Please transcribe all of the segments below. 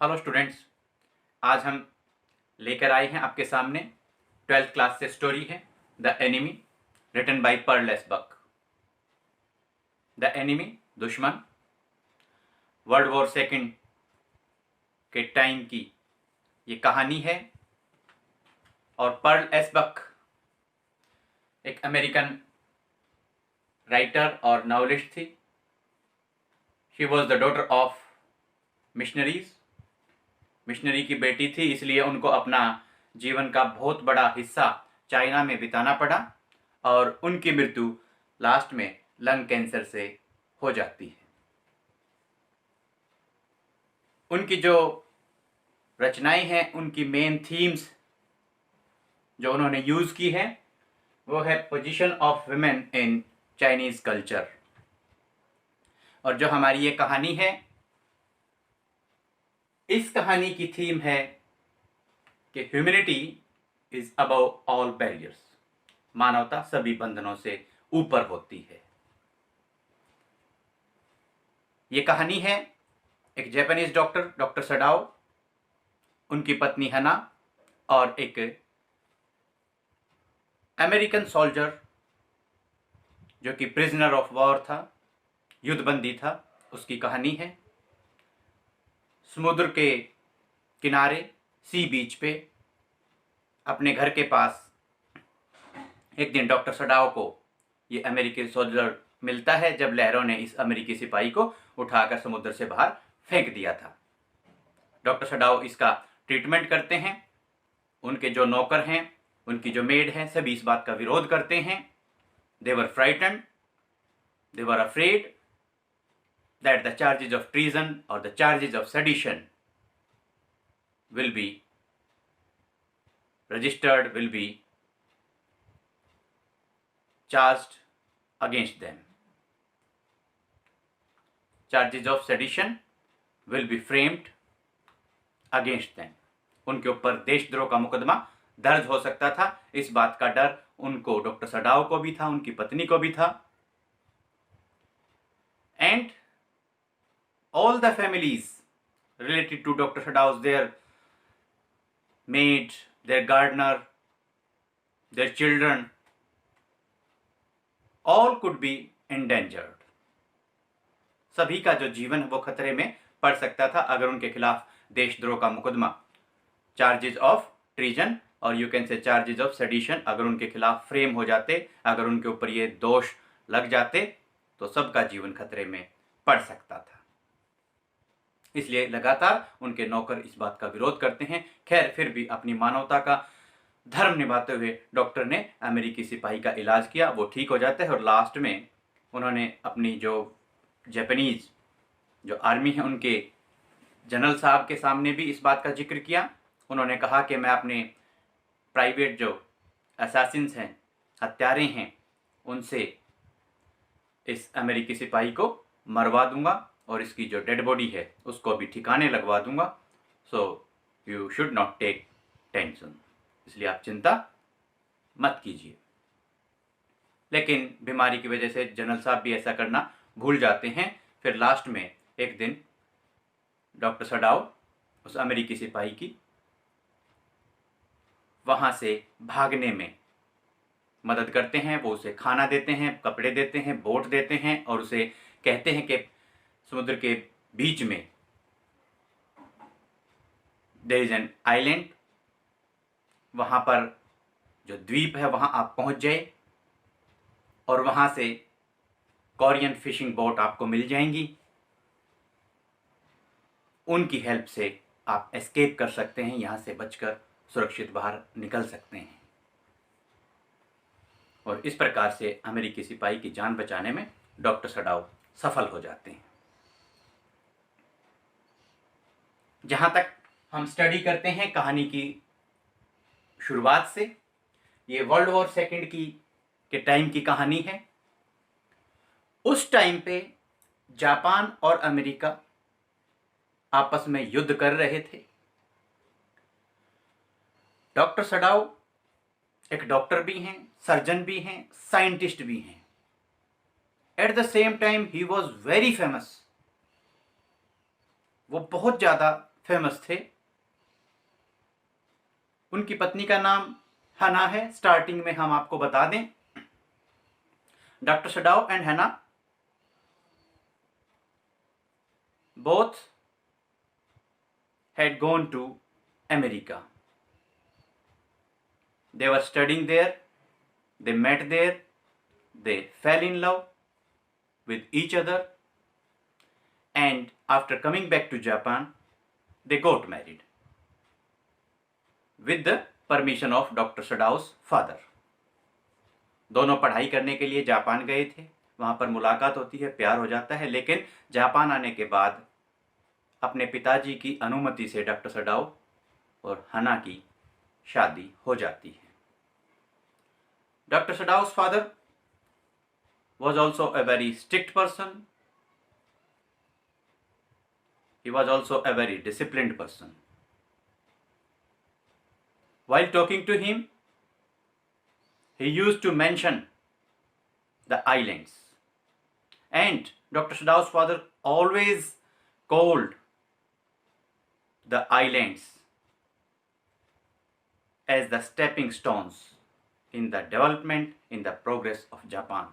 Hello students, आज हम लेकर आए हैं आपके सामने 12th क्लास से स्टोरी है the enemy, written by Pearl S Buck. The enemy, दुश्मन, वर्ल्ड वॉर सेकंड के टाइम की ये कहानी है। और पर्ल एस बक एक अमेरिकन राइटर और नॉवेलिस्ट थी। She was the daughter of missionaries. Missionary की बेटी थी, इसलिए उनको अपना जीवन का बहुत बड़ा हिस्सा चाइना में बिताना पड़ा और उनकी मृत्यु लास्ट में लंग कैंसर से हो जाती है। उनकी जो रचनाएं हैं, उनकी मेन थीम्स जो उन्होंने यूज की है वो है position of women in Chinese culture. और जो हमारी ये कहानी है, इस कहानी की थीम है कि humanity is above all barriers. मानवता सभी बंधनों से ऊपर होती है। ये कहानी है एक जापानीज डॉक्टर सडाओ, उनकी पत्नी हना और एक अमेरिकन सोल्जर जो कि प्रिजनर ऑफ वॉर था, युद्धबंदी था, उसकी कहानी है। समुद्र के किनारे, सी बीच पे, अपने घर के पास एक दिन डॉक्टर सडाओ को ये अमेरिकी सोल्जर मिलता है जब लहरों ने इस अमेरिकी सिपाही को उठाकर समुद्र से बाहर फेंक दिया था। डॉक्टर सडाओ इसका ट्रीटमेंट करते हैं। उनके जो नौकर हैं, उनकी जो मेड है, सभी इस बात का विरोध करते हैं। They were frightened, they were afraid that the charges of treason or the charges of sedition will be registered, will be charged against them. Charges of sedition will be framed against them. उनके ऊपर देशद्रोह का मुकदमा दर्ज हो सकता था। इस बात का डर उनको, डॉक्टर सडाओ को भी था, उनकी पत्नी को भी था। And all the families related to Dr. Sadao's, their maid, their gardener, their children, all could be endangered. सभी का जो जीवन वो खतरे में पड़ सकता था अगर उनके खिलाफ देशद्रोह का मुकदमा, चार्जेस ऑफ ट्रीजन और you can say charges of sedition, अगर उनके खिलाफ फ्रेम हो जाते, अगर उनके ऊपर ये दोष लग जाते तो सबका जीवन खतरे में पड़ सकता था। इसलिए लगातार उनके नौकर इस बात का विरोध करते हैं। खैर, फिर भी अपनी मानवता का धर्म निभाते हुए डॉक्टर ने अमेरिकी सिपाही का इलाज किया, वो ठीक हो जाता है। और लास्ट में उन्होंने अपनी जो जापानीज जो आर्मी है उनके जनरल साहब के सामने भी इस बात का जिक्र किया। उन्होंने कहा कि मैं अपने प्राइवेट जो असैसिन्स हैं, हत्यारे हैं, उनसे इस अमेरिकी सिपाही को मरवा दूंगा और इसकी जो डेड बॉडी है उसको भी ठिकाने लगवा दूंगा। So you should not take tension, इसलिए आप चिंता मत कीजिए। लेकिन बीमारी की वजह से जनरल साहब भी ऐसा करना भूल जाते हैं। फिर लास्ट में एक दिन डॉक्टर सडाओ उस अमेरिकी सिपाही की वहां से भागने में मदद करते हैं। वो उसे खाना देते हैं, कपड़े देते हैं, बोट देते हैं और उसे कहते हैं कि समुद्र के बीच में देयर इज एन आइलैंड, वहां पर जो द्वीप है वहां आप पहुंच जाए और वहां से कोरियन फिशिंग बोट आपको मिल जाएंगी। उनकी हेल्प से आप एस्केप कर सकते हैं, यहां से बचकर सुरक्षित बाहर निकल सकते हैं। और इस प्रकार से अमेरिकी सिपाही की जान बचाने में डॉक्टर सडाओ सफल हो जाते हैं। जहां तक हम स्टडी करते हैं कहानी की शुरुआत से, ये वर्ल्ड वॉर सेकंड के टाइम की कहानी है। उस टाइम पे जापान और अमेरिका आपस में युद्ध कर रहे थे। डॉक्टर सडाओ एक डॉक्टर भी हैं, सर्जन भी हैं, साइंटिस्ट भी हैं। At the same time he was very famous. वो बहुत ज़्यादा फेमस थे। उनकी पत्नी का नाम हना है। स्टार्टिंग में हम आपको बता दें, डॉक्टर सडाउ एंड हना both had gone to America. They were studying there, they met there, they fell in love with each other, and after coming back to Japan, they got married with the permission of Dr. Sadau's father. दोनों पढ़ाई करने के लिए Japan गए थे, वहाँ पर मुलाकात होती है, प्यार हो जाता है, लेकिन जापान आने के बाद अपने पिताजी की अनुमति से डॉक्टर सडाउ और हना की शादी हो जाती है। Doctor Sadao's father was also a very strict person. He was also a very disciplined person. While talking to him, he used to mention the islands, and Dr. Sadau's father always called the islands as the stepping stones in the development, in the progress of Japan.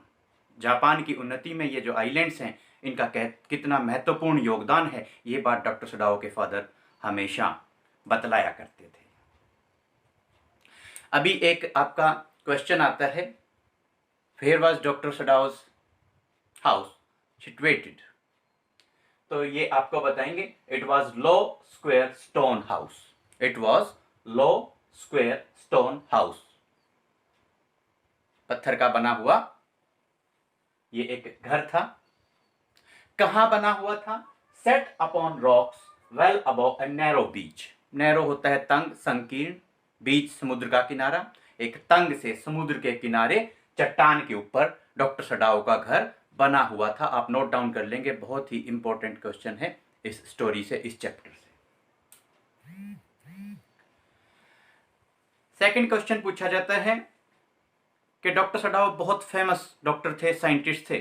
Japan की उन्नति में ये जो islands हैं, इनका कितना महत्वपूर्ण योगदान है, ये बात डॉक्टर सडाउ के फादर हमेशा बतलाया करते थे। अभी एक आपका क्वेश्चन आता है, where was doctor Sadao's house situated? तो ये आपको बताएंगे, it was low square stone house. It was low square stone house, पत्थर का बना हुआ ये एक घर था। कहाँ बना हुआ था? Set upon rocks well above a narrow beach. Narrow होता है तंग, संकीर्ण, बीच समुद्र का किनारा। एक तंग से समुद्र के किनारे चट्टान के ऊपर डॉक्टर सडाउ का घर बना हुआ था। आप नोट डाउन कर लेंगे, बहुत ही इंपॉर्टेंट क्वेश्चन है इस स्टोरी से, इस चैप्टर से। सेकंड क्वेश्चन पूछा जाता है कि डॉक्टर सडाउ बहुत फेमस डॉक्टर थे, साइंटिस्ट थे,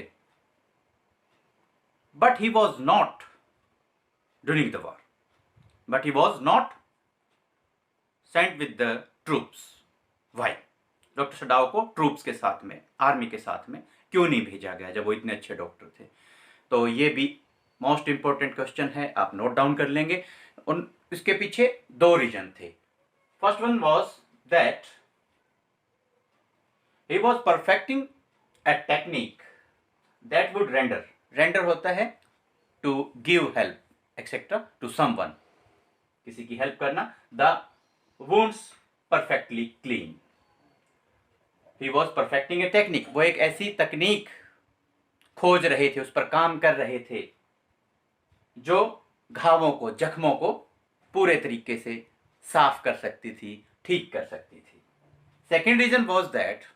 but he was not during the war, but he was not sent with the troops. Why? Doctor Sadao को ट्रूप्स के साथ में, आर्मी के साथ में क्यों नहीं भेजा गया जब वो इतने अच्छे डॉक्टर थे? तो ये भी मोस्ट इंपॉर्टेंट क्वेश्चन है, आप नोट डाउन कर लेंगे। इसके पीछे दो रीजन थे। First one was that he was perfecting a technique that would render होता है to give help etc to someone, किसी की हेल्प करना। the wounds perfectly clean. he was perfecting a technique, वो एक ऐसी तकनीक खोज रहे थे, उस पर काम कर रहे थे जो घावों को, जख्मों को पूरे तरीके से साफ कर सकती थी, ठीक कर सकती थी। Second reason was that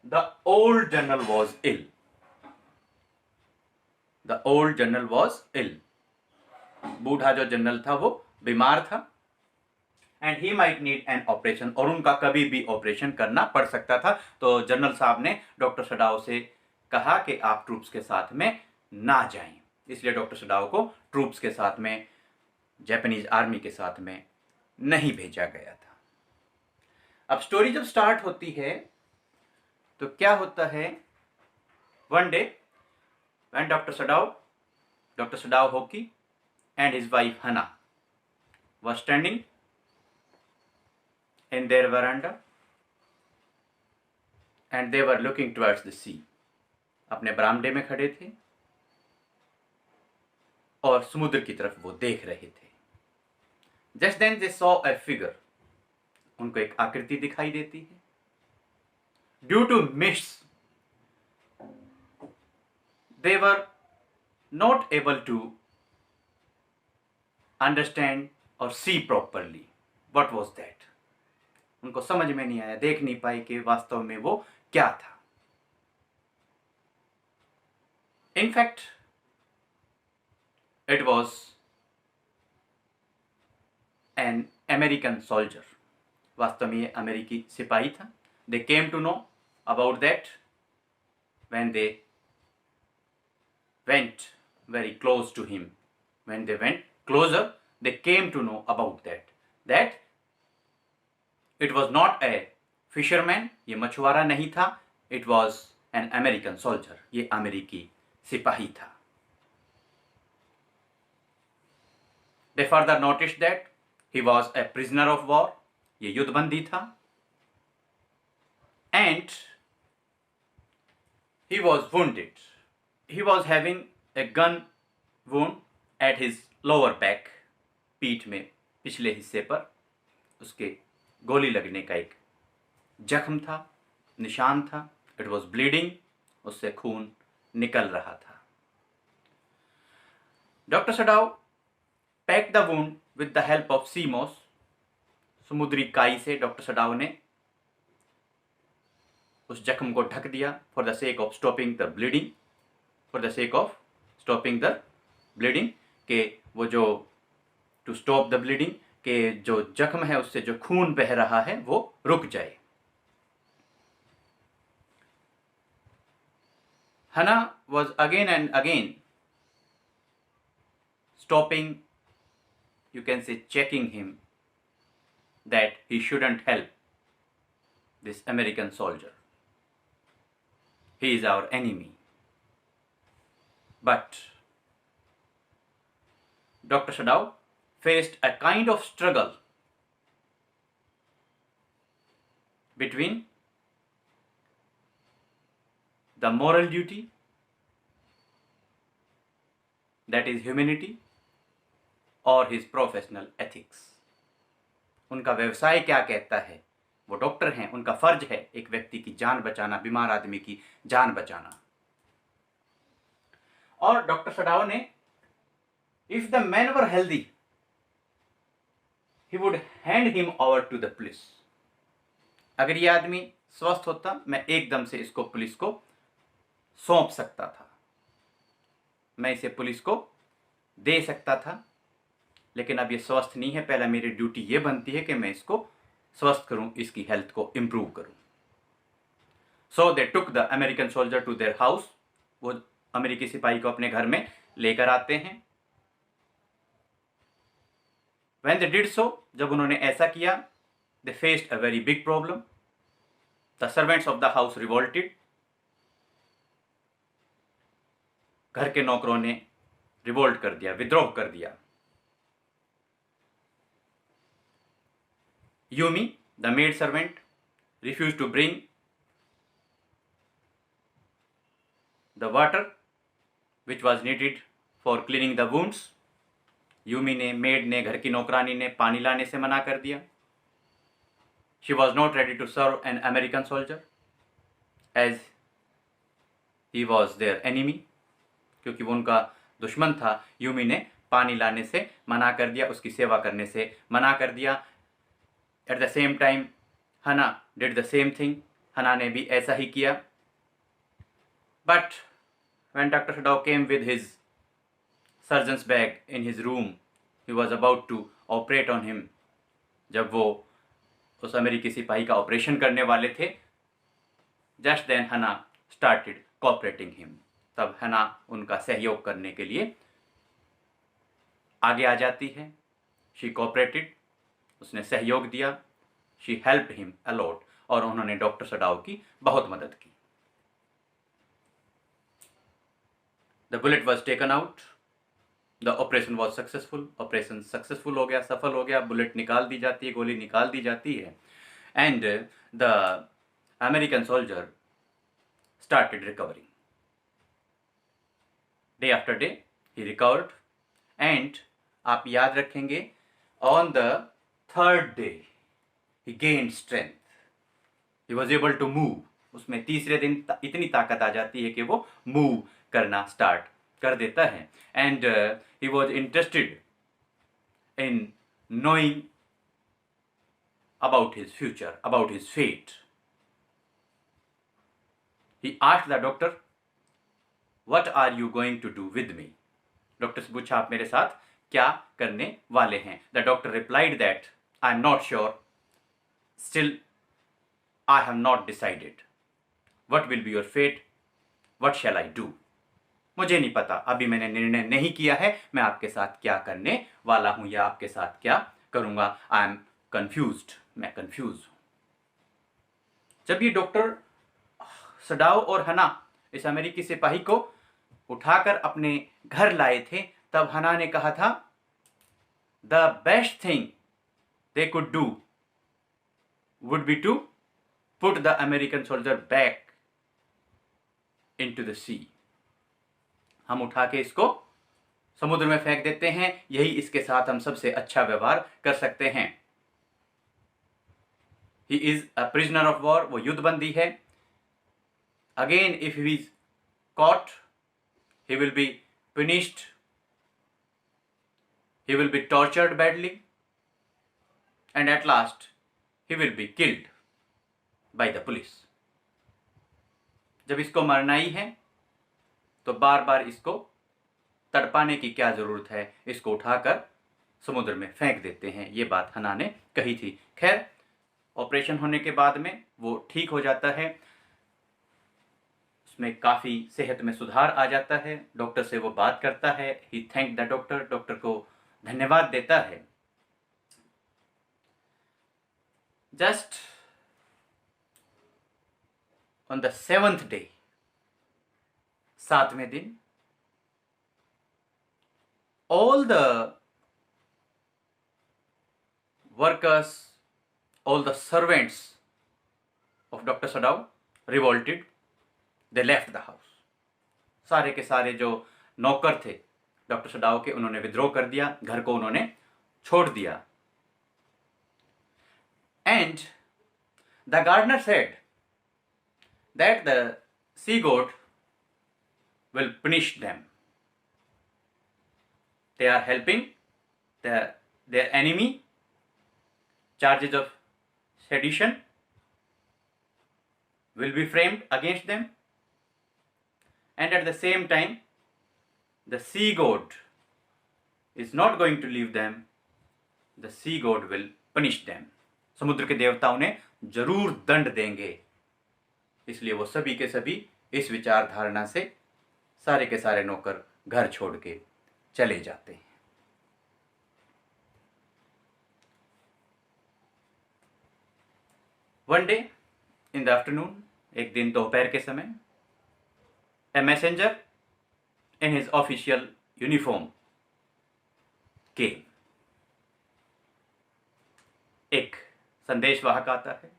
the old general was ill. The old general was ill. बूढ़ा जो जनरल था वो बीमार था, and he might need an operation, और उनका कभी भी ऑपरेशन करना पड़ सकता था। तो जनरल साहब ने डॉक्टर सडाउ से कहा कि आप ट्रूप्स के साथ में ना जाएं, इसलिए डॉक्टर सडाउ को ट्रूप्स के साथ में, जापानीज आर्मी के साथ में नहीं भेजा गया था। अब स्टोरी जब स्टार्ट होती है तो क्या होता है? One day when doctor Sadao Hoki and his wife Hana were standing in their veranda and they were looking towards the sea. अपने बरामदे में खड़े थे और समुद्र की तरफ वो देख रहे थे। Just then they saw a figure, उनको एक आकृति दिखाई देती है। Due to mists, they were not able to understand or see properly what was that. उनको समझ में नहीं आया, देख नहीं पाए कि वास्तव में वो क्या था। In fact, it was an American soldier. वास्तव में ये अमेरिकी सिपाही था। They came to know about that when they went very close to him. When they went closer, they came to know about that it was not a fisherman, ये मछुआरा नहीं था, it was an American soldier, ये अमेरिकी सिपाही था. They further noticed that he was a prisoner of war, ये युद्धबंदी था, and he was wounded. He was having a gun wound at his lower back, पीठ में पिछले हिस्से पर उसके गोली लगने का एक जख्म था, निशान था. इट वॉज ब्लीडिंग, उससे खून निकल रहा था. Doctor Sadao pack the wound with the help of sea moss. समुद्री काई से डॉक्टर सडाव ने उस जख्म को ढक दिया for the sake of stopping the bleeding. For the sake of stopping the bleeding, के वो जो टू स्टॉप द ब्लीडिंग, के जो जख्म है उससे जो खून बह रहा है वो रुक जाए. हना was again and again stopping, you can say checking him that he shouldn't help this American soldier. He is our enemy. But Dr. Sadaw faced a kind of struggle between the moral duty, that is humanity, और his professional ethics. उनका व्यवसाय क्या कहता है, वो doctor हैं, उनका फर्ज है एक व्यक्ति की जान बचाना, बीमार आदमी की जान बचाना. और डॉक्टर सडाव ने, if the man were healthy, he would hand him over to the police. अगर ये आदमी स्वस्थ होता, मैं एकदम से इसको पुलिस को सौंप सकता था, मैं इसे पुलिस को दे सकता था. लेकिन अब ये स्वस्थ नहीं है, पहला मेरी ड्यूटी ये बनती है कि मैं इसको स्वस्थ करूं, इसकी हेल्थ को इम्प्रूव करूं. So they took the American soldier to their house. वो अमेरिकी सिपाही को अपने घर में लेकर आते हैं. When they did so, जब उन्होंने ऐसा किया, they faced a very big problem. The servants of the house revolted. घर के नौकरों ने रिवोल्ट कर दिया, विद्रोह कर दिया. Yumi, the maid servant, refused to bring the water which was needed for cleaning the wounds. Yumi ने, मेड ने, घर की नौकरानी ने पानी लाने से मना कर दिया. She was not ready to serve an American soldier as he was their enemy. क्योंकि वो उनका दुश्मन था. यूमी ने पानी लाने से मना कर दिया, उसकी सेवा करने से मना कर दिया. At the same time, Hana did the same thing. हना ने भी ऐसा ही किया. But when Dr. Sadaw came with his surgeon's bag in his room, he was about to operate on him. जब वो उस अमेरिकी सिपाही का ऑपरेशन करने वाले थे, just then Hana started cooperating him. तब हना उनका सहयोग करने के लिए आगे आ जाती है. She cooperated, उसने सहयोग दिया. She helped him a lot, और उन्होंने डॉक्टर सडाव की बहुत मदद की. The bullet was taken out. The operation was successful. Operation successful हो गया, सफल हो गया. बुलेट निकाल दी जाती है, गोली निकाल दी जाती है. And the American soldier started recovering. Day after day he recovered, and आप याद रखेंगे, on the third day he gained strength. He was able to move. उसमें तीसरे दिन इतनी ताकत आ जाती है कि वो मूव करना स्टार्ट कर देता है. And he was interested in knowing about his future, about his fate. He asked the doctor, what are you going to do with me? Doctor से पूछा, आप मेरे साथ क्या करने वाले हैं? The doctor replied that I am not sure. Still, I have not decided. What will be your fate? What shall I do? मुझे नहीं पता, अभी मैंने निर्णय नहीं किया है मैं आपके साथ क्या करने वाला हूं या आपके साथ क्या करूंगा। आई एम कंफ्यूज्ड, मैं कंफ्यूज हूं। जब ये डॉक्टर सडाओ और हना इस अमेरिकी सिपाही को उठाकर अपने घर लाए थे, तब हना ने कहा था, the best thing they could do would be to put the American soldier back into the sea. हम उठा के इसको समुद्र में फेंक देते हैं, यही इसके साथ हम सबसे अच्छा व्यवहार कर सकते हैं। He is a prisoner of war, वो युद्ध बंदी है। Again if he is caught he will be punished, he will be tortured badly, and at last he will be killed by the police. जब इसको मरना ही है तो बार बार इसको तड़पाने की क्या जरूरत है, इसको उठाकर समुद्र में फेंक देते हैं। ये बात हना ने कही थी। खैर, ऑपरेशन होने के बाद में वो ठीक हो जाता है, उसमें काफ़ी सेहत में सुधार आ जाता है। डॉक्टर से वो बात करता है, he thank the doctor, doctor को धन्यवाद देता है। Just on the 7th day, 7वें दिन, all the workers, all the servants of Dr. Sadao revolted, they left the house. सारे के सारे जो नौकर थे डॉक्टर सडाओ के, उन्होंने विद्रोह कर दिया, घर को उन्होंने छोड़ दिया। And the gardener said that the sea god will punish them, they are helping their enemy, charges of sedition will be framed against them, and at the same time the sea god is not going to leave them, the sea god will punish them. समुद्र के देवता उन्हें जरूर दंड देंगे। इसलिए वो सभी के सभी इस विचार धारणा से सारे के सारे नौकर घर छोड़ के चले जाते हैं। One day in the afternoon, एक दिन दोपहर के समय, a messenger in his official uniform came, एक संदेशवाहक आता है।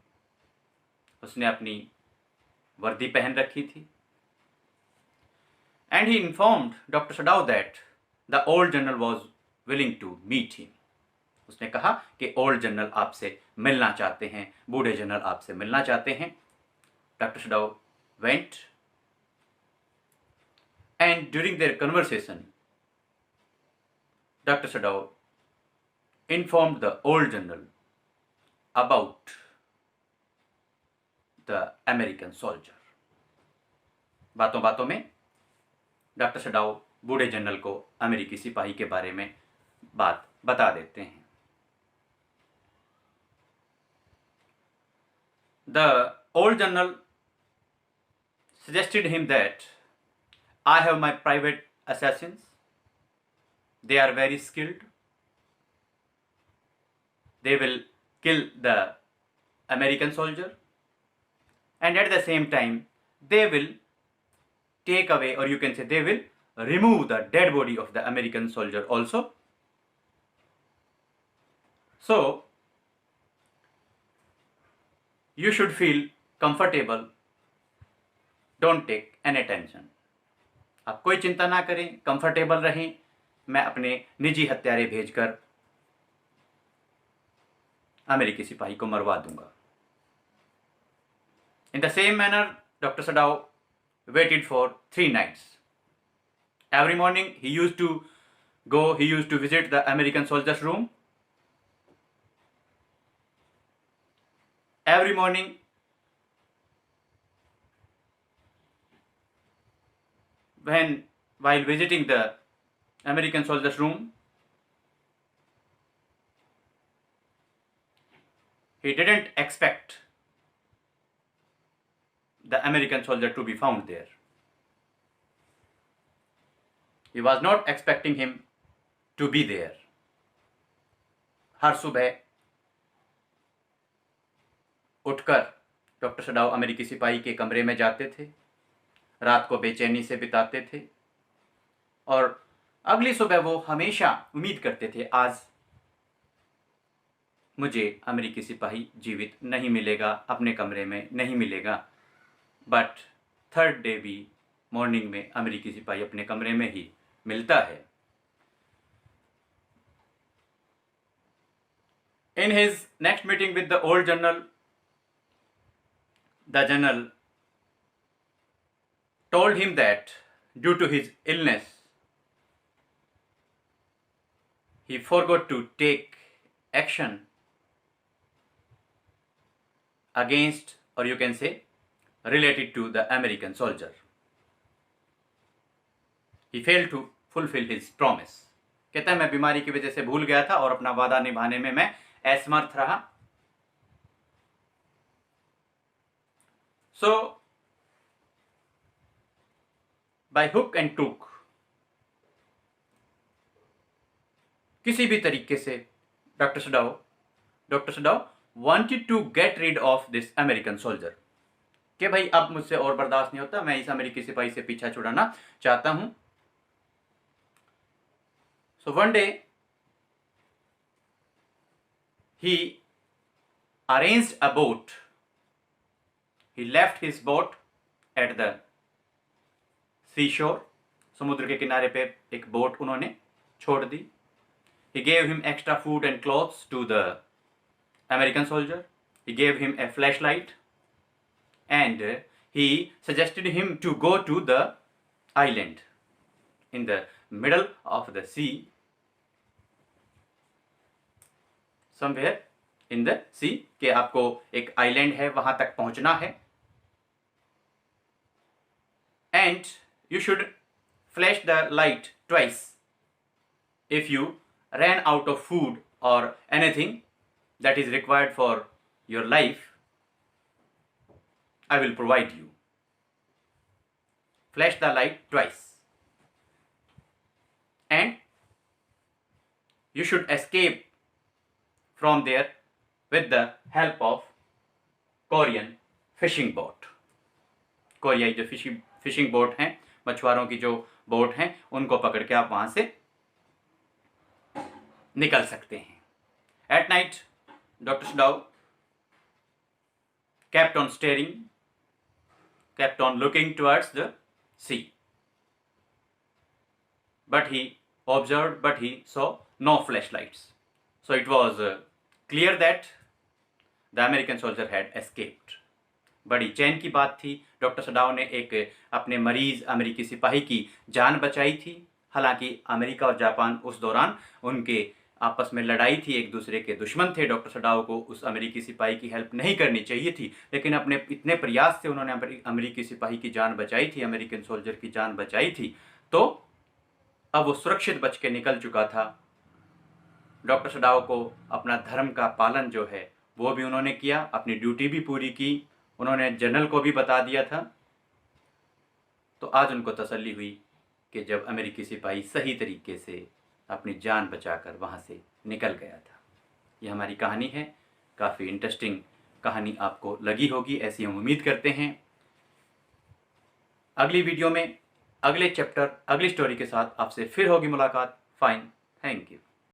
उसने अपनी वर्दी पहन रखी थी। And he informed Dr. Sadao that the old general was willing to meet him. उसने कहा कि ओल्ड जनरल आपसे मिलना चाहते हैं, बूढ़े जनरल आपसे मिलना चाहते हैं। Doctor Sadao went, and during their conversation, Dr. Sadao informed the old general about the American soldier. बातों बातों में डॉक्टर सडाओ बूढ़े जनरल को अमेरिकी सिपाही के बारे में बात बता देते हैं। The old general suggested him that I have my private assassins. They are very skilled. They will kill the American soldier, and at the same time they will take away, or you can say they will remove the dead body of the American soldier also. So you should feel comfortable, don't take any tension. आप कोई चिंता ना करें, comfortable रहें, मैं अपने निजी हत्यारे भेजकर अमेरिकी सिपाही को मरवा दूंगा। In the same manner, Dr. Sadao waited for 3 nights. Every morning he used to visit the American soldier's room. Every morning while visiting the American soldier's room, he didn't expect the American soldier to be found there. He was not expecting him to be there. हर सुबह उठकर doctor सडाउ अमेरिकी सिपाही के कमरे में जाते थे, रात को बेचैनी से बिताते थे और अगली सुबह वो हमेशा उम्मीद करते थे आज मुझे अमेरिकी सिपाही जीवित नहीं मिलेगा, अपने कमरे में नहीं मिलेगा। बट थर्ड डे भी मॉर्निंग में अमेरिकी सिपाही अपने कमरे में ही मिलता है। In his next meeting with the old general, the general told him that due to his illness, he forgot to take action against, or you can say, related to the American soldier. He failed to fulfill his promise. कहता है मैं बीमारी की वजह से भूल गया था और अपना वादा निभाने में मैं असमर्थ रहा। So by hook and crook, किसी भी तरीके से doctor सडाउ wanted to get rid of this American soldier, कि भाई अब मुझसे और बर्दाश्त नहीं होता, मैं इस अमेरिकी सिपाही से पीछा छुड़ाना चाहता हूं। So one day he arranged a boat. He left his boat at the seashore. समुद्र के किनारे पे एक बोट उन्होंने छोड़ दी। He gave him extra food and clothes to the American soldier. He gave him a flashlight and he suggested him to go to the island in the middle of the sea, somewhere in the sea, कि आपको एक island है वहां तक पहुंचना है and you should flash the light twice. If you ran out of food or anything that is required for your life, I will provide you. Flash the light twice. And you should escape from there with the help of Korean fishing boat. कोरियाई जो fishing boat हैं, मछुआरों की जो boat हैं, उनको पकड़ के आप वहां से निकल सकते हैं। At night, Dr. Sudhau kept on staring, kept on looking towards the sea. But he observed, but he saw no flashlights. So it was clear that the American soldier had escaped. बड़ी चैन की बात थी, doctor सडाउ ने एक अपने मरीज अमेरिकी सिपाही की जान बचाई थी। हालांकि अमेरिका और जापान उस दौरान उनके आपस में लड़ाई थी, एक दूसरे के दुश्मन थे। डॉक्टर सडाउ को उस अमेरिकी सिपाही की हेल्प नहीं करनी चाहिए थी, लेकिन अपने इतने प्रयास से उन्होंने अमेरिकी सिपाही की जान बचाई थी, अमेरिकन सोल्जर की जान बचाई थी। तो अब वो सुरक्षित बच के निकल चुका था। डॉक्टर सडाउ को अपना धर्म का पालन जो है वो भी उन्होंने किया, अपनी ड्यूटी भी पूरी की, उन्होंने जनरल को भी बता दिया था। तो आज उनको तसल्ली हुई कि जब अमेरिकी सिपाही सही तरीके से अपनी जान बचाकर वहाँ से निकल गया था। ये हमारी कहानी है, काफ़ी इंटरेस्टिंग कहानी आपको लगी होगी, ऐसी हम उम्मीद करते हैं। अगली वीडियो में अगले चैप्टर, अगली स्टोरी के साथ आपसे फिर होगी मुलाकात। Fine, thank you.